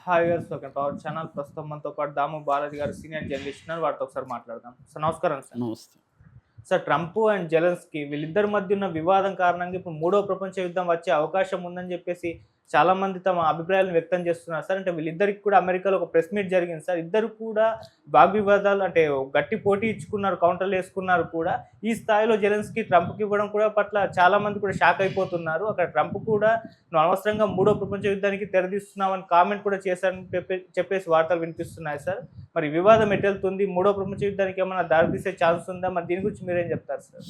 Hi గారు. Welcome to our channel. ప్రస్తుతం మనతో పాటు దాము బాలాజీ గారు సీనియర్ జర్నలిస్ట్ ఉన్నారు. వారితో ఒకసారి మాట్లాడదాం. సార్ నమస్కారం సార్. నమస్తే. సార్ ట్రంప్ అండ్ జెలెన్స్కీ వీళ్ళిద్దరి మధ్య ఉన్న వివాదం కారణంగా ఇప్పుడు మూడో ప్రపంచ యుద్ధం వచ్చే అవకాశం ఉందని చెప్పేసి చాలా మంది తమ అభిప్రాయాలను వ్యక్తం చేస్తున్నారు సార్. అంటే వీళ్ళిద్దరికి కూడా అమెరికాలో ఒక ప్రెస్ మీట్ జరిగింది సార్. ఇద్దరు కూడా వాగ్వివాదాలు అంటే గట్టి పోటీ ఇచ్చుకున్నారు, కౌంటర్లు వేసుకున్నారు కూడా. ఈ స్థాయిలో జెలెన్స్కీ ట్రంప్కి ఇవ్వడం కూడా పట్ల చాలా మంది కూడా షాక్ అయిపోతున్నారు. అక్కడ ట్రంప్ కూడా నువ్వు అనవసరంగా మూడో ప్రపంచ యుద్ధానికి తెరదీస్తున్నావని కామెంట్ కూడా చేశారని చెప్పేసి వార్తలు వినిపిస్తున్నాయి సార్. మరి వివాదం ఎటెళ్తుంది? మూడో ప్రపంచ యుద్ధానికి ఏమైనా దారితీసే ఛాన్స్ ఉందా? మరి దీని గురించి మీరేం చెప్తారు సార్?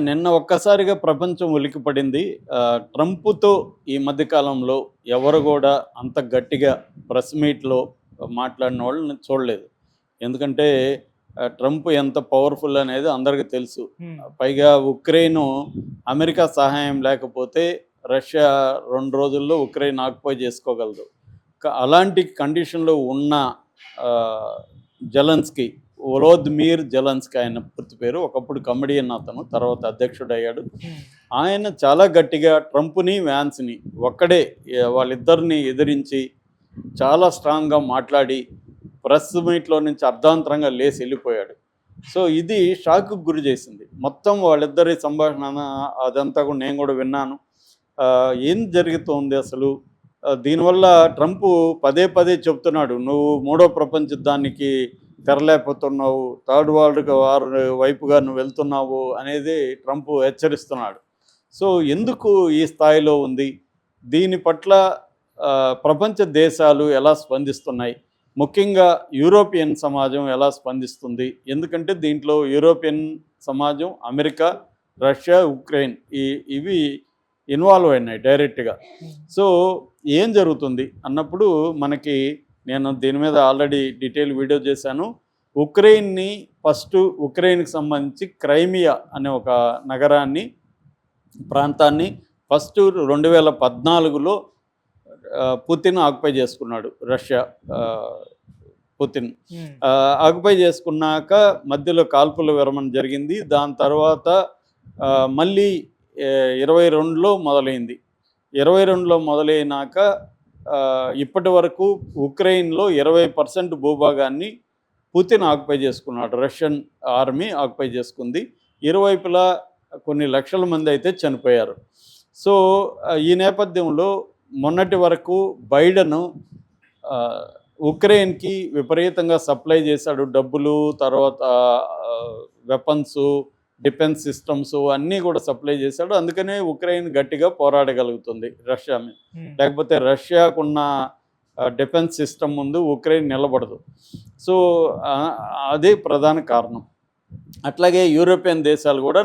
నిన్న ఒక్కసారిగా ప్రపంచం ఉలికిపడింది. ట్రంప్తో ఈ మధ్యకాలంలో ఎవరు కూడా అంత గట్టిగా ప్రెస్ మీట్లో మాట్లాడిన వాళ్ళని చూడలేదు. ఎందుకంటే ట్రంప్ ఎంత పవర్ఫుల్ అనేది అందరికీ తెలుసు. పైగా ఉక్రెయిన్ అమెరికా సహాయం లేకపోతే రష్యా 2 రోజుల్లో ఉక్రెయిన్ ఆక్యుపై చేసుకోగలదు. అలాంటి కండిషన్లో ఉన్న జెలెన్స్కీ, వోలోదిమిర్ జెలెన్స్కీ ఆయన పూర్తి పేరు, ఒకప్పుడు కమెడియన్, అతను తర్వాత అధ్యక్షుడు అయ్యాడు. ఆయన చాలా గట్టిగా ట్రంప్ని వ్యాన్స్ని ఒక్కడే వాళ్ళిద్దరిని ఎదిరించి చాలా స్ట్రాంగ్గా మాట్లాడి ప్రెస్ మీట్లో నుంచి అర్ధాంతరంగా లేచి వెళ్ళిపోయాడు. సో ఇది షాక్కు గురి చేసింది మొత్తం వాళ్ళిద్దరి సంభాషణ. అదంతా కూడా నేను కూడా విన్నాను. ఏం జరుగుతోంది అసలు? దీనివల్ల ట్రంప్ పదే పదే చెప్తున్నాడు, నువ్వు మూడో ప్రపంచ యుద్ధానికి తెరలేకపోతున్నావు, థర్డ్ వరల్డ్ వార్ వైపుగా నువ్వు వెళ్తున్నావు అనేది ట్రంప్ హెచ్చరిస్తున్నాడు. సో ఎందుకు ఈ స్థాయిలో ఉంది? దీని పట్ల ప్రపంచ దేశాలు ఎలా స్పందిస్తున్నాయి? ముఖ్యంగా యూరోపియన్ సమాజం ఎలా స్పందిస్తుంది? ఎందుకంటే దీంట్లో యూరోపియన్ సమాజం, అమెరికా, రష్యా, ఉక్రెయిన్ ఇవి ఇన్వాల్వ్ అయినాయి డైరెక్ట్గా. సో ఏం జరుగుతుంది అన్నప్పుడు మనకి, నేను దీని మీద ఆల్రెడీ డీటెయిల్ వీడియో చేశాను. ఉక్రెయిన్కి సంబంధించి క్రైమియా అనే ఒక నగరాన్ని, ప్రాంతాన్ని ఫస్ట్ 2014లో పుతిన్ ఆక్యుపై చేసుకున్నాడు. రష్యా పుతిన్ ఆక్యుపై చేసుకున్నాక మధ్యలో కాల్పుల విరమణ జరిగింది. దాని తర్వాత మళ్ళీ 22లో మొదలైంది. 22లో మొదలైనాక ఇప్పటి వరకు ఉక్రెయిన్లో 20% భూభాగాన్ని పుతిన్ ఆక్యుపై చేసుకున్నాడు. రష్యన్ ఆర్మీ ఆక్యుపై చేసుకుంది. ఇరువైపులా కొన్ని లక్షల మంది అయితే చనిపోయారు. సో ఈ నేపథ్యంలో మొన్నటి వరకు బైడెన్ ఉక్రెయిన్కి విపరీతంగా సప్లై చేశాడు. డబ్బులు, తర్వాత వెపన్స్, డిఫెన్స్ సిస్టమ్స్ అన్నీ కూడా సప్లై చేశాడు. అందుకనే ఉక్రెయిన్ గట్టిగా పోరాడగలుగుతుంది రష్యా మీద. లేకపోతే రష్యాకున్న డిఫెన్స్ సిస్టమ్ ముందు ఉక్రెయిన్ నిలబడదు. సో అదే ప్రధాన కారణం. అట్లాగే యూరోపియన్ దేశాలు కూడా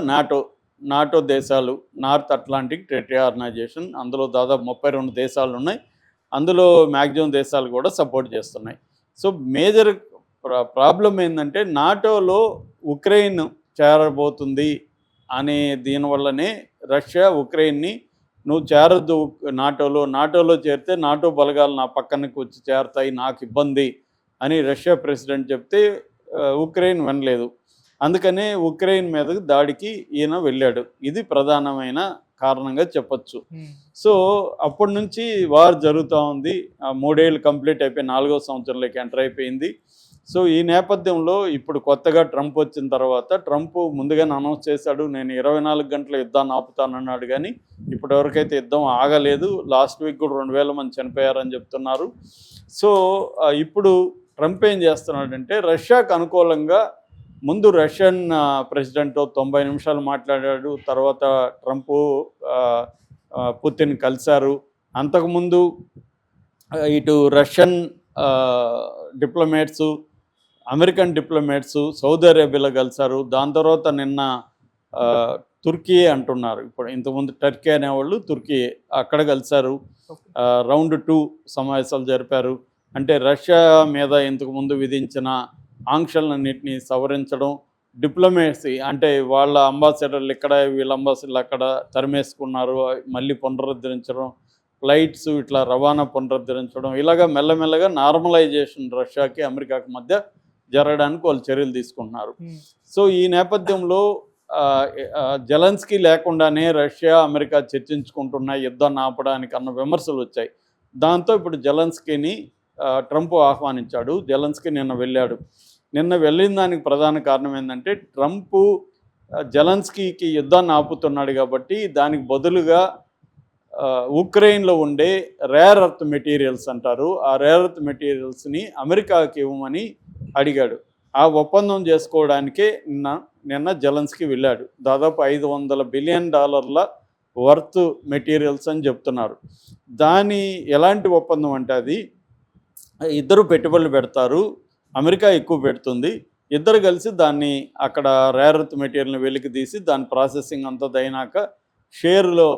నాటో దేశాలు, నార్త్ అట్లాంటిక్ ట్రీటీ ఆర్గనైజేషన్, అందులో దాదాపు 32 దేశాలు ఉన్నాయి. అందులో మ్యాక్సిమం దేశాలు కూడా సపోర్ట్ చేస్తున్నాయి. సో మేజర్ ప్రాబ్లం ఏంటంటే నాటోలో ఉక్రెయిన్ చేరబోతుంది అనే దీనివల్లనే రష్యా ఉక్రెయిన్ని, నువ్వు చేరద్దు నాటోలో చేరితే నాటో బలగాలు నా పక్కనకి వచ్చి చేరతాయి, నాకు ఇబ్బంది అని రష్యా ప్రెసిడెంట్ చెప్తే ఉక్రెయిన్ వినలేదు. అందుకనే ఉక్రెయిన్ మీదకి దాడికి ఈయన వెళ్ళాడు. ఇది ప్రధానమైన కారణంగా చెప్పచ్చు. సో అప్పటి నుంచి వార్ జరుగుతూ ఉంది. 3 ఏళ్ళు కంప్లీట్ అయిపోయి 4వ సంవత్సరంలోకి ఎంటర్ అయిపోయింది. సో ఈ నేపథ్యంలో ఇప్పుడు కొత్తగా ట్రంప్ వచ్చిన తర్వాత, ట్రంప్ ముందుగానే అనౌన్స్ చేశాడు, నేను 24 గంటల యుద్ధాన్ని ఆపుతానన్నాడు. కానీ ఇప్పటివరకైతే యుద్ధం ఆగలేదు. లాస్ట్ వీక్ కూడా 2000 మంది చనిపోయారని చెప్తున్నారు. సో ఇప్పుడు ట్రంప్ ఏం చేస్తున్నాడంటే, రష్యాకు అనుకూలంగా ముందు రష్యన్ ప్రెసిడెంట్తో 90 నిమిషాలు మాట్లాడాడు. తర్వాత ట్రంప్ పుతిన్ కలిశారు. అంతకుముందు ఇటు రష్యన్ డిప్లొమాట్సు, అమెరికన్ డిప్లొమాట్సు సౌదీ అరేబియాలో కలిశారు. దాని తర్వాత నిన్న తుర్కీ అంటున్నారు, ఇప్పుడు ఇంతకుముందు టర్కీ అనేవాళ్ళు తుర్కీ, అక్కడ కలిశారు. రౌండ్ 2 సమావేశాలు జరిపారు. అంటే రష్యా మీద ఇంతకుముందు విధించిన ఆంక్షలన్నింటినీ సవరించడం, డిప్లొమేసీ అంటే వాళ్ళ అంబాసిడర్లు ఇక్కడ, వీళ్ళ అంబాసిడర్లు అక్కడ తరిమేసుకున్నారు, మళ్ళీ పునరుద్ధరించడం, ఫ్లైట్స్ ఇట్లా రవాణా పునరుద్ధరించడం, ఇలాగ మెల్లమెల్లగా నార్మలైజేషన్ రష్యాకి అమెరికాకి మధ్య జరగడానికి వాళ్ళు చర్యలు తీసుకుంటున్నారు. సో ఈ నేపథ్యంలో జెలెన్స్కీ లేకుండానే రష్యా అమెరికా చర్చించుకుంటున్న యుద్ధాన్ని ఆపడానికి అన్న విమర్శలు వచ్చాయి. దాంతో ఇప్పుడు జెలెన్స్కీని ట్రంప్ ఆహ్వానించాడు. జెలెన్స్కీ నిన్న వెళ్ళాడు. నిన్న వెళ్ళిన దానికి ప్రధాన కారణం ఏంటంటే ట్రంప్ జెలెన్స్కీకి యుద్ధాన్ని ఆపుతున్నాడు కాబట్టి దానికి బదులుగా ఉక్రెయిన్లో ఉండే రేర్ ఎర్త్ మెటీరియల్స్ అంటారు, ఆ రేర్ ఎర్త్ మెటీరియల్స్ని అమెరికాకి ఇవ్వమని అడిగాడు. ఆ ఒప్పందం చేసుకోవడానికే నిన్న జెలెన్స్కీ వెళ్ళాడు. దాదాపు $500 బిలియన్ వర్త్ మెటీరియల్స్ అని చెప్తున్నారు. దాని ఎలాంటి ఒప్పందం అంటే అది ఇద్దరు పెట్టుబడులు పెడతారు, అమెరికా ఎక్కువ పెడుతుంది, ఇద్దరు కలిసి దాన్ని అక్కడ రేర్ ఎర్త్ మెటీరియల్ని వెలికి తీసి దాని ప్రాసెసింగ్ అంతా అయినాక షేర్లో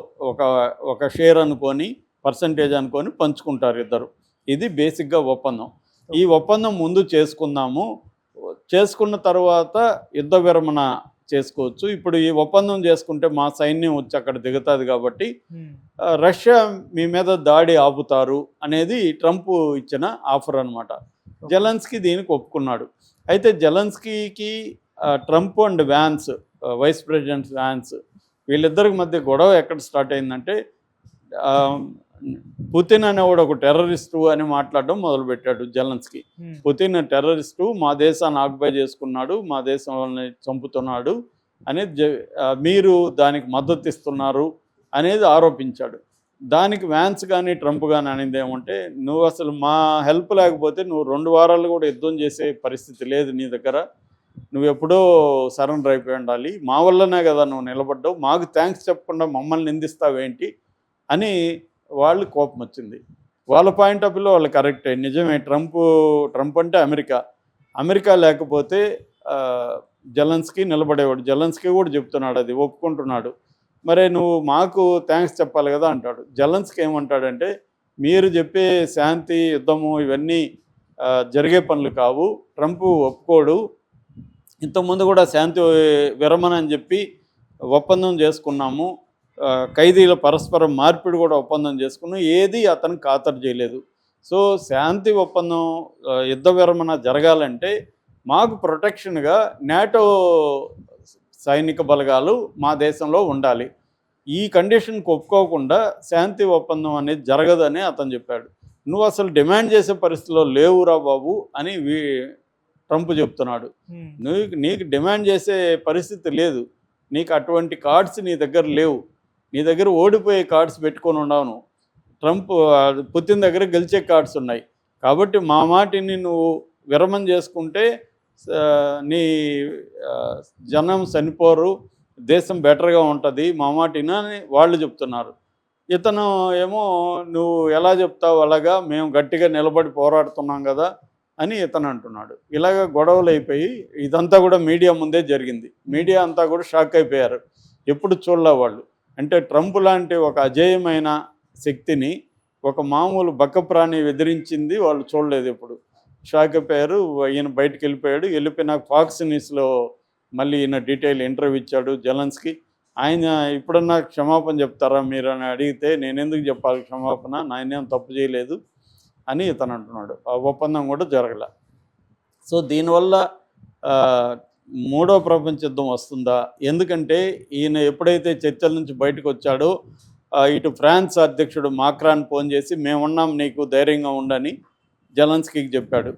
ఒక షేర్ అనుకొని పర్సంటేజ్ అనుకొని పంచుకుంటారు ఇద్దరు. ఇది బేసిక్గా ఒప్పందం. ఈ ఒప్పందం ముందు చేసుకున్న తర్వాత యుద్ధ విరమణ చేసుకోవచ్చు. ఇప్పుడు ఈ ఒప్పందం చేసుకుంటే మా సైన్యం వచ్చి అక్కడ దిగుతుంది కాబట్టి రష్యా మీ మీద దాడి ఆపుతారు అనేది ట్రంప్ ఇచ్చిన ఆఫర్ అనమాట. జెలెన్స్కీ దీనికి ఒప్పుకున్నాడు. అయితే జెలెన్స్కీకి Trump and Vance, vice president Vance, వీళ్ళిద్దరికి మధ్య గొడవ ఎక్కడ స్టార్ట్ అయిందంటే పుతిన్ అనేవాడు ఒక టెర్రరిస్టు అని మాట్లాడడం మొదలుపెట్టాడు జెలెన్స్కీ. పుతిన్ టెర్రరిస్టు, మా దేశాన్ని ఆక్యుపై చేసుకున్నాడు, మా దేశంలోని చంపుతున్నాడు అనేది మీరు దానికి మద్దతు ఇస్తున్నారు అనేది ఆరోపించాడు. దానికి వ్యాన్స్ కానీ ట్రంప్ కానీ అనేది ఏమంటే, నువ్వు అసలు మా హెల్ప్ లేకపోతే నువ్వు 2 వారాలు కూడా యుద్ధం చేసే పరిస్థితి లేదు నీ దగ్గర, నువ్వు ఎప్పుడో సరెండర్ అయిపోయి ఉండాలి, మా వల్లనే కదా నువ్వు నిలబడ్డావు, మాకు థ్యాంక్స్ చెప్పకుండా మమ్మల్ని నిందిస్తావేంటి అని వాళ్ళు కోపం వచ్చింది. వాళ్ళ పాయింట్ ఆఫ్ వ్యూలో వాళ్ళు కరెక్టే, నిజమే. ట్రంప్ అంటే అమెరికా లేకపోతే జెలెన్స్కీ నిలబడేవాడు. జెలెన్స్కీ కూడా చెప్తున్నాడు, అది ఒప్పుకుంటున్నాడు. మరి నువ్వు మాకు థ్యాంక్స్ చెప్పాలి కదా అంటాడు. జెలెన్స్కీ ఏమంటాడంటే, మీరు చెప్పే శాంతి యుద్ధము ఇవన్నీ జరిగే పనులు కావు, ట్రంప్ ఒప్పుకోడు, ఇంతకుముందు కూడా శాంతి విరమణ అని చెప్పి ఒప్పందం చేసుకున్నాము, ఖైదీల పరస్పర మార్పిడి కూడా ఒప్పందం చేసుకున్నాం, ఏది అతను ఖాతరు చేయలేదు. సో శాంతి ఒప్పందం యుద్ధ విరమణ జరగాలంటే మాకు ప్రొటెక్షన్గా నాటో సైనిక బలగాలు మా దేశంలో ఉండాలి, ఈ కండిషన్కి ఒప్పుకోకుండా శాంతి ఒప్పందం అనేది జరగదని అతను చెప్పాడు. నువ్వు అసలు డిమాండ్ చేసే పరిస్థితిలో లేవురా బాబు అని ట్రంప్ చెప్తున్నాడు. నీకు డిమాండ్ చేసే పరిస్థితి లేదు, నీకు అటువంటి కార్డ్స్ నీ దగ్గర లేవు, నీ దగ్గర ఓడిపోయే కార్డ్స్ పెట్టుకొని ఉండవు. పుతిన్ దగ్గర గెలిచే కార్డ్స్ ఉన్నాయి కాబట్టి మా మాటిని నువ్వు విరమణ చేసుకుంటే నీ జనం చనిపోరు, దేశం బెటర్గా ఉంటుంది, మా మాటిన అని వాళ్ళు చెప్తున్నారు. ఇతను ఏమో నువ్వు ఎలా చెప్తావు అలాగా, మేము గట్టిగా నిలబడి పోరాడుతున్నాం కదా అని ఇతను అంటున్నాడు. ఇలాగ గొడవలు అయిపోయి ఇదంతా కూడా మీడియా ముందే జరిగింది. మీడియా అంతా కూడా షాక్ అయిపోయారు, ఎప్పుడు చూడలే వాళ్ళు. అంటే ట్రంప్ లాంటి ఒక అజేయమైన శక్తిని ఒక మామూలు బక్కప్రాణి ఎదిరించింది వాళ్ళు చూడలేదు ఎప్పుడు. షాక్ అయిపోయారు. ఈయన బయటకు వెళ్ళిపోయి నాకు ఫాక్స్ న్యూస్లో మళ్ళీ ఈయన డీటెయిల్ ఇంటర్వ్యూ ఇచ్చాడు జెలెన్స్కీ. ఆయన ఇప్పుడన్నా క్షమాపణ చెప్తారా మీరు అని అడిగితే, నేను ఎందుకు చెప్పాలి క్షమాపణ, నాయనేం తప్పు చేయలేదు అని ఇతను అంటున్నాడు. ఆ ఒప్పందం కూడా జరగలే. సో దీనివల్ల మూడో ప్రపంచ యుద్ధం వస్తుందా? ఎందుకంటే ఈయన ఎప్పుడైతే చర్చల నుంచి బయటకు వచ్చాడో ఇటు ఫ్రాన్స్ అధ్యక్షుడు మాక్రాన్ ఫోన్ చేసి మేమున్నాం నీకు ధైర్యంగా ఉండని జెలెన్స్కీకి చెప్పాడు.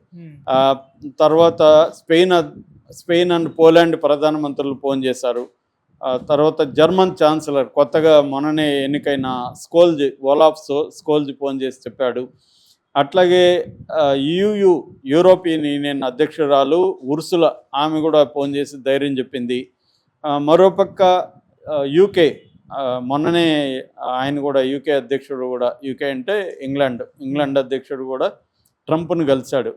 తర్వాత స్పెయిన్ అండ్ పోలాండ్ ప్రధానమంత్రులు ఫోన్ చేశారు. తర్వాత జర్మన్ ఛాన్సలర్ కొత్తగా మొన్ననే ఎన్నికైన ఓలాఫ్ స్కోల్జ్ ఫోన్ చేసి చెప్పాడు. అట్లాగే యూరోపియన్ యూనియన్ అధ్యక్షురాలు ఉర్సులా, ఆమె కూడా ఫోన్ చేసి ధైర్యం చెప్పింది. మరోపక్క యూకే మొన్ననే ఆయన కూడా యూకే అధ్యక్షుడు కూడా, యూకే అంటే ఇంగ్లాండ్ అధ్యక్షుడు కూడా ట్రంప్ను కలిశాడు.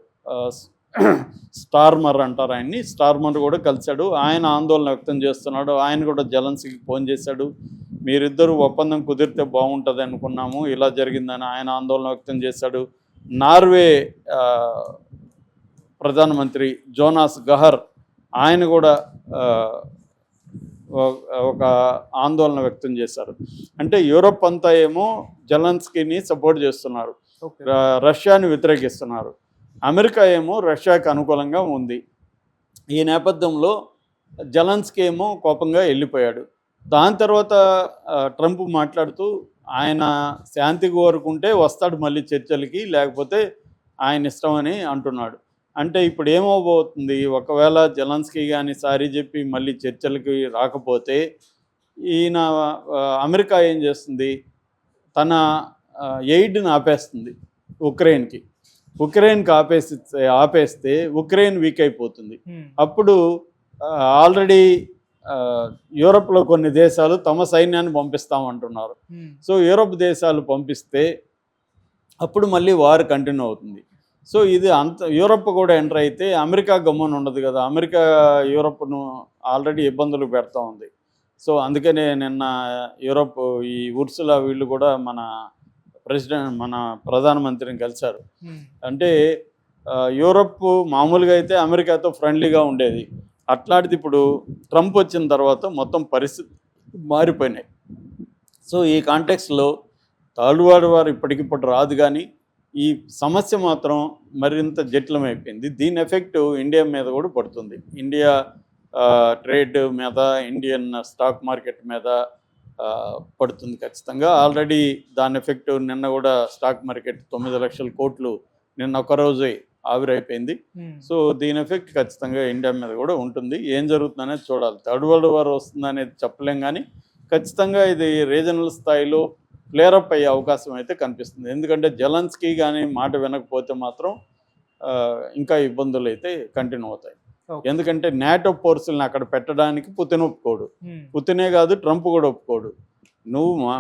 స్టార్మర్ అంటారు ఆయన్ని, స్టార్మర్ కూడా కలిశాడు. ఆయన ఆందోళన వ్యక్తం చేస్తున్నాడు. ఆయన కూడా జెలెన్స్కీకి ఫోన్ చేశాడు, మీరిద్దరూ ఒప్పందం కుదిరితే బాగుంటుంది అనుకున్నాము, ఇలా జరిగిందని ఆయన ఆందోళన వ్యక్తం చేశాడు. నార్వే ప్రధానమంత్రి జోనాస్ గహర్ ఆయన కూడా ఒక ఆందోళన వ్యక్తం చేశారు. అంటే యూరోప్ అంతా ఏమో జెలెన్స్కీని సపోర్ట్ చేస్తున్నారు, రష్యాని వ్యతిరేకిస్తున్నారు. అమెరికా ఏమో రష్యాకి అనుకూలంగా ఉంది. ఈ నేపథ్యంలో జెలెన్స్కీ ఏమో కోపంగా వెళ్ళిపోయాడు. దాని తర్వాత ట్రంప్ మాట్లాడుతూ ఆయన శాంతి కోరుకుంటే వస్తాడు మళ్ళీ చర్చలకి, లేకపోతే ఆయన ఇష్టం అని అంటున్నాడు. అంటే ఇప్పుడు ఏమవబోతుంది, ఒకవేళ జెలెన్స్కీ కానీ సారీ చెప్పి మళ్ళీ చర్చలకి రాకపోతే ఈయన అమెరికా ఏం చేస్తుంది, తన ఎయిడ్ని ఆపేస్తుంది ఉక్రెయిన్కి. ఉక్రెయిన్కి ఆపేస్తే ఉక్రెయిన్ వీక్ అయిపోతుంది. అప్పుడు ఆల్రెడీ యూరప్లో కొన్ని దేశాలు తమ సైన్యాన్ని పంపిస్తామంటున్నారు. సో యూరప్ దేశాలు పంపిస్తే అప్పుడు మళ్ళీ వార్ కంటిన్యూ అవుతుంది. సో ఇది యూరప్ కూడా ఎంటర్ అయితే అమెరికా గమ్మున ఉండదు కదా. అమెరికా యూరప్ను ఆల్రెడీ ఇబ్బందులు పెడతా ఉంది. సో అందుకనే నిన్న యూరప్ ఈ ఉర్సులా వీళ్ళు కూడా మన ప్రధానమంత్రిని కలిశారు. అంటే యూరప్ మామూలుగా అయితే అమెరికాతో ఫ్రెండ్లీగా ఉండేది. అట్లాంటిది ఇప్పుడు ట్రంప్ వచ్చిన తర్వాత మొత్తం పరిస్థితి మారిపోయినాయి. సో ఈ కాంటెక్స్లో థర్డ్ వరల్డ్ వార్ ఇప్పటికిప్పుడు రాదు, కానీ ఈ సమస్య మాత్రం మరింత జటిలమైపోయింది. దీని ఎఫెక్ట్ ఇండియా మీద కూడా పడుతుంది. ఇండియా ట్రేడ్ మీద, ఇండియన్ స్టాక్ మార్కెట్ మీద పడుతుంది ఖచ్చితంగా. ఆల్రెడీ దాని ఎఫెక్ట్ నిన్న కూడా స్టాక్ మార్కెట్ 9 లక్షల కోట్లు నిన్న ఒకరోజే ఆవిరైపోయింది. సో దీని ఎఫెక్ట్ ఖచ్చితంగా ఇండియా మీద కూడా ఉంటుంది. ఏం జరుగుతుందనేది చూడాలి. థర్డ్ వరల్డ్ వార్ వస్తుందనేది చెప్పలేం, కానీ ఖచ్చితంగా ఇది రీజనల్ స్థాయిలో ఫ్లేరప్ అయ్యే అవకాశం అయితే కనిపిస్తుంది. ఎందుకంటే జెలెన్స్కీ కానీ మాట వినకపోతే మాత్రం ఇంకా ఇబ్బందులు అయితే కంటిన్యూ అవుతాయి. ఎందుకంటే నాటో ఫోర్సులను అక్కడ పెట్టడానికి పుతిన్ ఒప్పుకోడు. పుతినే కాదు, ట్రంప్ కూడా ఒప్పుకోడు. నువ్వు